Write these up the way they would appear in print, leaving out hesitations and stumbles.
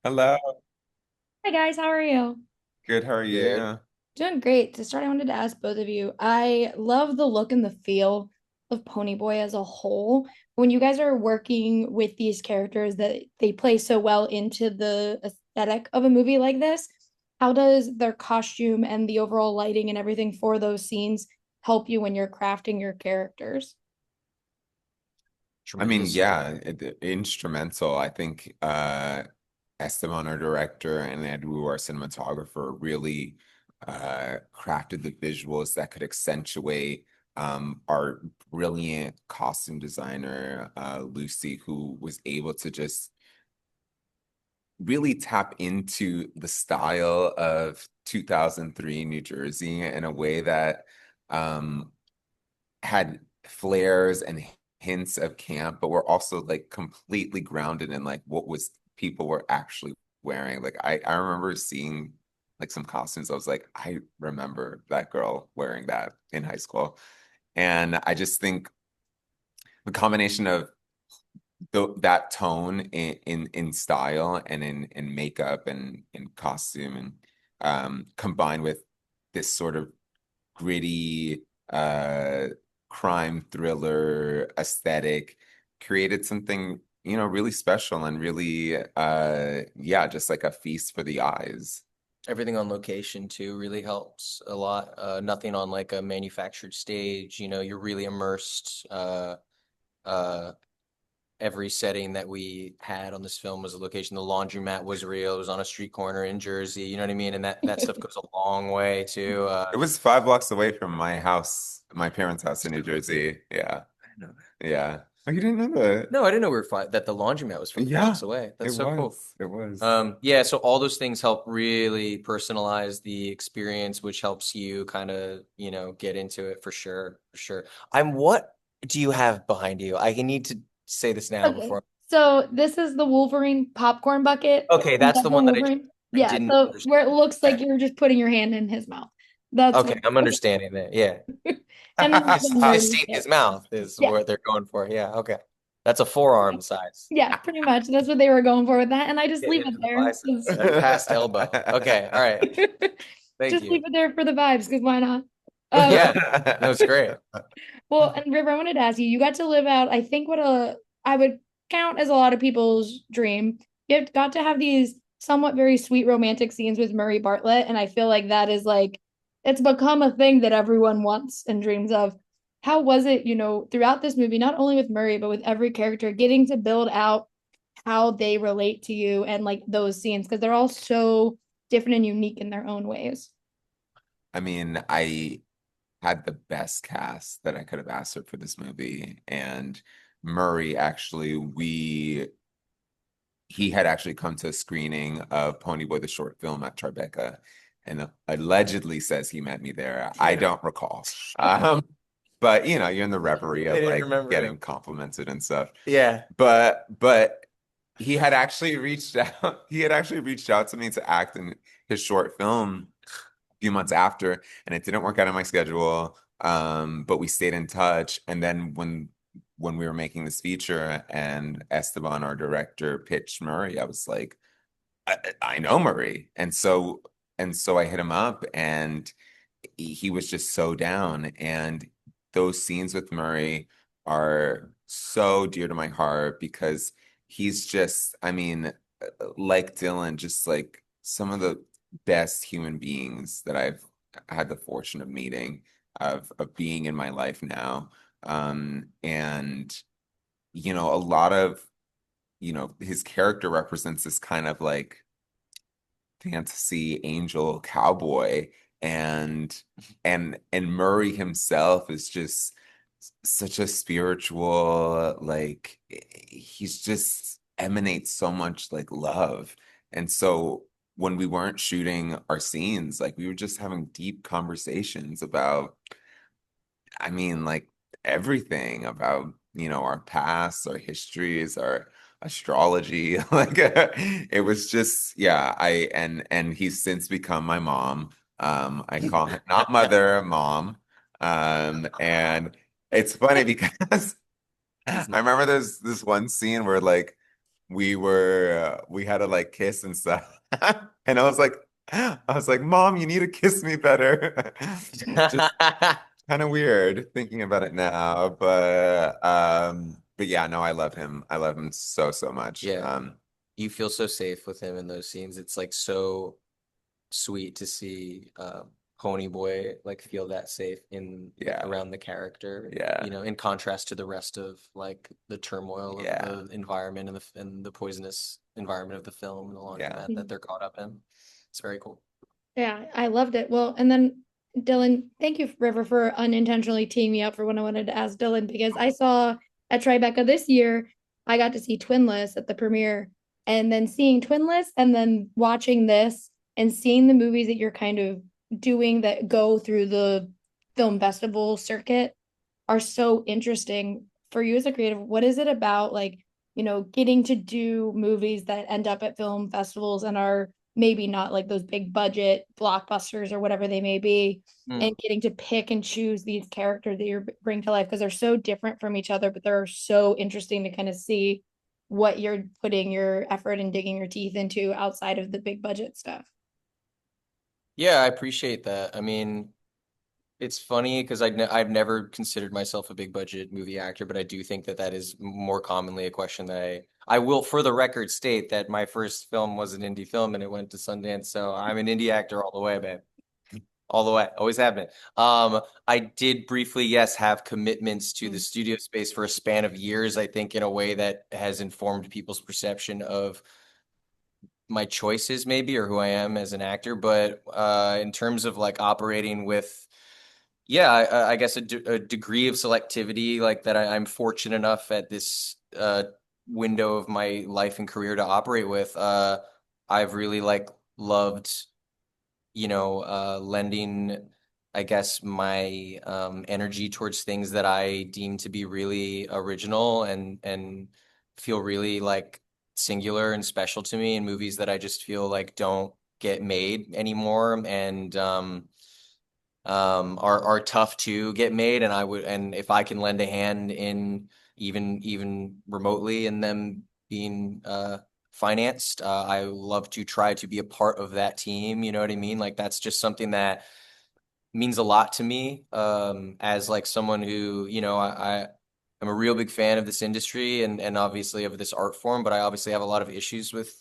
Hello. Hi guys, how are you? Good, how are Good. you? Doing great. To start, I wanted to ask both of you. I love the look and the feel of Ponyboy as a whole. When you guys are working with these characters that they play so well into the aesthetic of a movie like this, how does their costume and the overall lighting and everything for those scenes help you when you're crafting your characters? I mean, Tremendously. yeah, instrumental. I think Esteban, our director, and Edu, our cinematographer, really crafted the visuals that could accentuate our brilliant costume designer, Lucy, who was able to just really tap into the style of 2003 New Jersey in a way that um, had flares and hints of camp, but were also like completely grounded in like what was people were actually wearing. Like I remember seeing like some costumes. I was like, I remember that girl wearing that in high school. And I just think the combination of that tone in style and in makeup and in costume and combined with this sort of gritty crime thriller aesthetic created something, really special and really yeah, just like a feast for the eyes. Everything on location too really helps a lot. Nothing on like a manufactured stage. You're really immersed. Uh, every setting that we had on this film was a location. The laundromat was real. It was on a street corner in Jersey. You know what I mean? And that stuff goes a long way too. It was 5 blocks away from my house, my parents' house in New Jersey. Yeah. I know. Yeah. Oh, you didn't know that? No, I didn't know that the laundromat was 5 blocks Yeah, away. it That's so cool. was. It was. Yeah, so all those things help really personalize the experience, which helps you kind of, get into it for sure, for sure. What do you have behind you? I need to say this now Okay. before. So this is the Wolverine popcorn bucket. Okay, Is that's that the the one that Wolverine? I Yeah. didn't So where understand. it looks like Okay, you're just putting your hand in his mouth. That's what. okay, I'm Okay. understanding that. Yeah. And then the nerdy Fisting shit. his mouth is Yeah. what they're going for. Yeah, okay. That's a forearm size. Yeah, pretty much. That's what they were going for with that. And I just Getting leave it into the there. bicep. That's past elbow. Okay, all right. Thank Just you. leave it there for the vibes, because why not? Um, Yeah, that was great. well, and River, I wanted to ask you, you got to live out, I think what I would count as a lot of people's dream. Got to have these somewhat very sweet romantic scenes with Murray Bartlett, and I feel like that is like it's become a thing that everyone wants and dreams of. How was it, throughout this movie, not only with Murray, but with every character, getting to build out how they relate to you and like those scenes because they're all so different and unique in their own ways. I mean, I had the best cast that I could have asked for this movie. And Murray actually, he had actually come to a screening of Ponyboi the short film at Tribeca and allegedly says he met me there. I don't recall. But you're in the reverie They of didn't like remember him. getting complimented and stuff. Yeah. But he had actually reached out, he had actually reached out to me to act in his short film a few months after, and it didn't work out in my schedule. But we stayed in touch. And then when we were making this feature and Esteban, our director, pitched Murray, I was like, I know Murray. And so I hit him up and he was just so down. And those scenes with Murray are so dear to my heart because he's just, I mean, like Dylan, just like some of the best human beings that I've had the fortune of meeting, of being in my life now. And a lot of, his character represents this kind of like fantasy angel cowboy, and Murray himself is just such a spiritual, like he's just emanates so much like love. And so when we weren't shooting our scenes, like we were just having deep conversations about, I mean, like everything about, our past, our histories, our astrology. Like it was just, yeah, and he's since become my mom. I call him not mother, mom. And it's funny because He's I not. remember there's this one scene where like we had to like kiss and stuff. And I was like, Mom, you need to kiss me better. Just kind of weird thinking about it now, but yeah, no, I love him. I love him so, so much. Yeah, you feel so safe with him in those scenes. It's like so sweet to see Ponyboi like feel that safe in Yeah, around the character, yeah, you know, in contrast to the rest of like the turmoil of yeah, the environment and the poisonous environment of the film and the yeah. laundromat that they're caught up in. It's very cool. Yeah, I loved it. Well, and then Dylan, thank you, River, for unintentionally teeing me up for when I wanted to ask Dylan because I saw at Tribeca this year, I got to see Twinless at the premiere, and then seeing Twinless and then watching this and seeing the movies that you're kind of doing that go through the film festival circuit are so interesting for you as a creative. What is it about like, getting to do movies that end up at film festivals and are maybe not like those big budget blockbusters or whatever they may be, and getting to pick and choose these characters that you bring to life because they're so different from each other, but they're so interesting to kind of see what you're putting your effort and digging your teeth into outside of the big budget stuff. Yeah, I appreciate that. I mean, it's funny because I've never considered myself a big budget movie actor, but I do think that that is more commonly a question that I will, for the record, state that my first film was an indie film and it went to Sundance, so I'm an indie actor all the way, babe. All the way, always have been. I did briefly, yes, have commitments to the studio space for a span of years, I think, in a way that has informed people's perception of my choices, maybe, or who I am as an actor. But in terms of like operating with yeah, I guess a degree of selectivity like that I'm fortunate enough at this window of my life and career to operate with. I've really like loved, lending, I guess, my energy towards things that I deem to be really original and feel really like singular and special to me in movies that I just feel like don't get made anymore and are tough to get made, and if I can lend a hand in even remotely in them being financed, I love to try to be a part of that team. You know what I mean? Like that's just something that means a lot to me. As like someone who, I'm a real big fan of this industry and obviously of this art form, but I obviously have a lot of issues with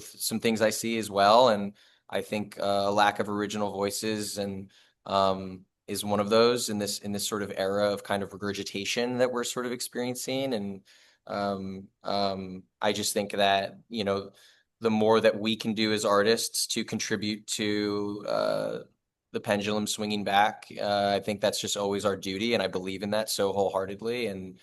some things I see as well. And I think a lack of original voices and is one of those in this sort of era of kind of regurgitation that we're sort of experiencing. And I just think that, the more that we can do as artists to contribute to the pendulum swinging back. I think that's just always our duty, and I believe in that so wholeheartedly. And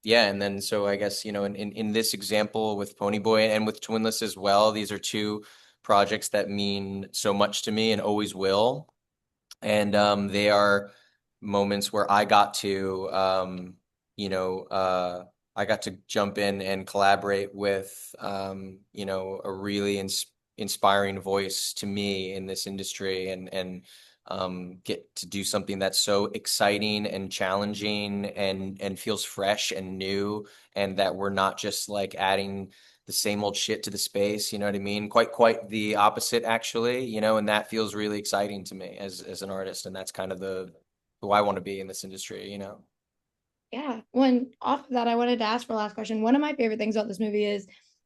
yeah, and then so I guess in this example with Ponyboi and with Twinless as well, these are two projects that mean so much to me and always will. And they are moments where I got to you know I got to jump in and collaborate with a really inspiring voice to me in this industry and get to do something that's so exciting and challenging and feels fresh and new, and that we're not just like adding the same old shit to the space, you know what I mean? Quite the opposite actually, and that feels really exciting to me as an artist, and that's kind of the who I want to be in this industry. Yeah. When off of that, I wanted to ask for last question. One of my favorite things about this movie is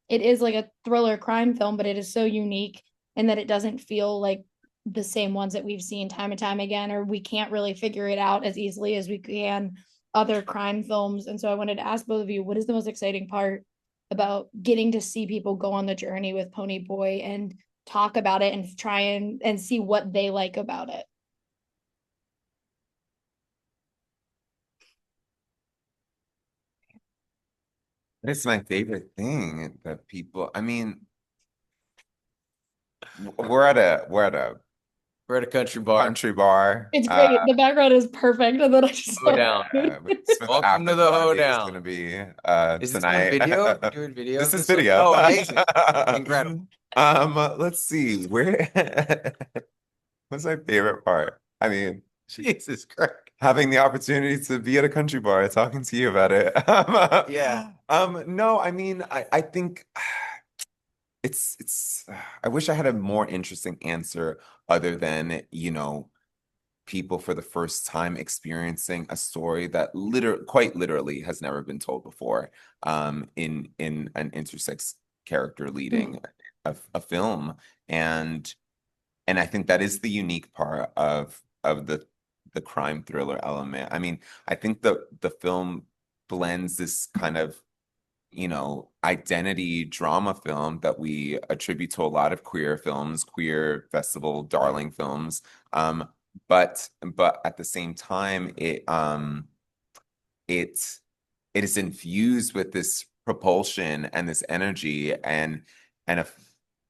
it is like a thriller crime film, but it is so unique in that it doesn't feel like the same ones that we've seen time and time again, or we can't really figure it out as easily as we can other crime films. And so I wanted to ask both of you, what is the most exciting part about getting to see people go on the journey with Ponyboi and talk about it and try and see what they like about it? It's my favorite thing that people, I mean, we're at a We're at a country bar. country bar. It's great. The background is perfect. And then I just Go down. With Smith Welcome to after the party is hoedown. gonna be Is this on tonight. video? You doing video This of is this one? video. Oh, amazing. Incredible. Let's see. Where what's my favorite part? I mean, Jesus Christ. having the opportunity to be at a country bar talking to you about it. Yeah. No, I mean, I think it's I wish I had a more interesting answer other than, people for the first time experiencing a story that quite literally has never been told before, in an intersex character leading a film. And and I think that is the unique part of the crime thriller element. I mean, I think the film blends this kind of, identity drama film that we attribute to a lot of queer films, queer festival darling films. But at the same time, it it is infused with this propulsion and this energy, and if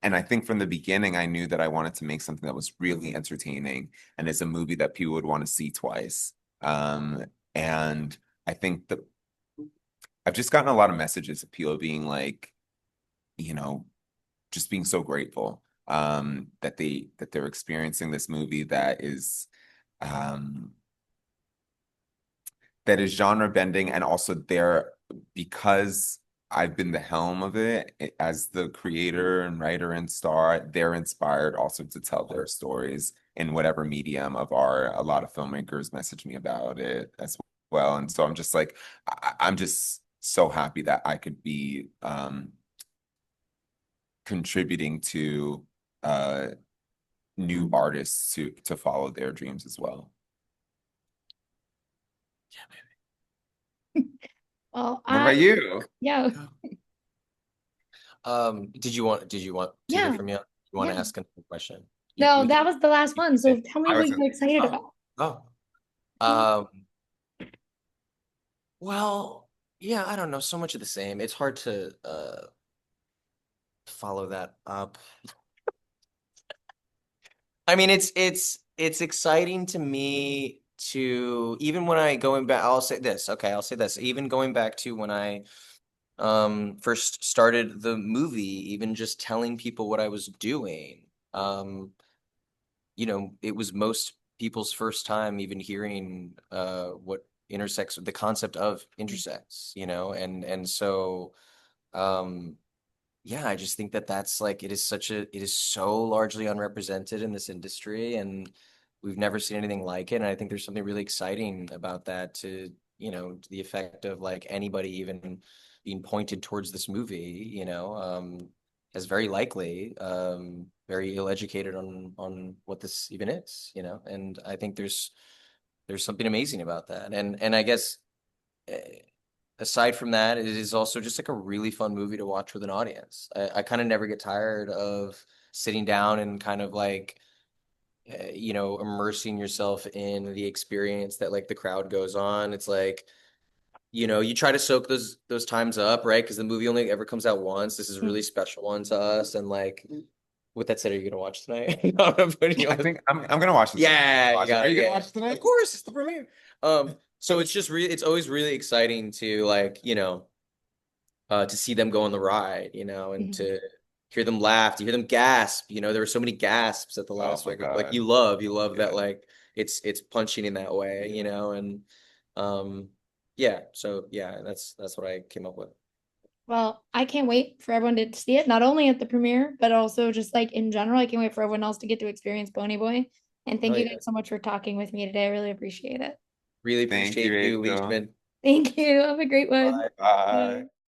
and I think from the beginning I knew that I wanted to make something that was really entertaining and is a movie that people would want to see twice. And I think that I've just gotten a lot of messages of people being like, you know, just being so grateful, that they're experiencing this movie um that is genre bending, and also there, because I've been the helm of as the creator and writer and star, they're inspired also to tell their stories in whatever medium of art. A lot of filmmakers message me about it as well. And so I'm just like, I'm just so happy that I could be contributing to new artists to follow their dreams as well. Well, What about you? yeah, Did you want to hear yeah, from you? You want yeah. to ask another question? No, We that can. was the last one. So tell me I what was you're excited Oh, about. oh. Yeah. Um, well, yeah, I don't know. So much of the same. It's hard to follow that up. I mean, it's exciting to me to even when I going back, I'll say this. Okay, I'll say this. Even going back to when I first started the movie, even just telling people what I was doing. It was most people's first time even hearing what intersex, the concept of intersex, and so um yeah, I just think that that's like it is so largely unrepresented in this industry, and we've never seen anything like it. And I think there's something really exciting about that to the effect of like anybody even being pointed towards this movie, as very likely very ill-educated on what this even is. And I think there's something amazing about that. And I guess eh, aside from that, it is also just like a really fun movie to watch with an audience. I kind of never get tired of sitting down and kind of like, immersing yourself in the experience that like the crowd goes on. It's like, you try to soak those times up, right? Because the movie only ever comes out once. This is a really special one to us. And like, with that said, are you gonna watch tonight? No, I'm putting you I on the think I'm gonna watch this tonight. Yeah, you got Are it. you gonna Yeah. watch it tonight? Of course, it's the premiere. So it's always really exciting to like, to see them go on the ride, and Mhm. to hear them laugh, to hear them gasp. There were so many gasps at the Oh last my one. Like God. you love that Yeah. like it's punching in that way. And yeah, so yeah, that's what I came up with. Well, I can't wait for everyone to see it, not only at the premiere, but also just like in general. I can't wait for everyone else to get to experience Ponyboi. And thank Oh you yeah. guys so much for talking with me today. I really appreciate it. Really Thank you, appreciate you, Rachel. Leishman. Thank you. Have a great one. Bye. Bye. Bye.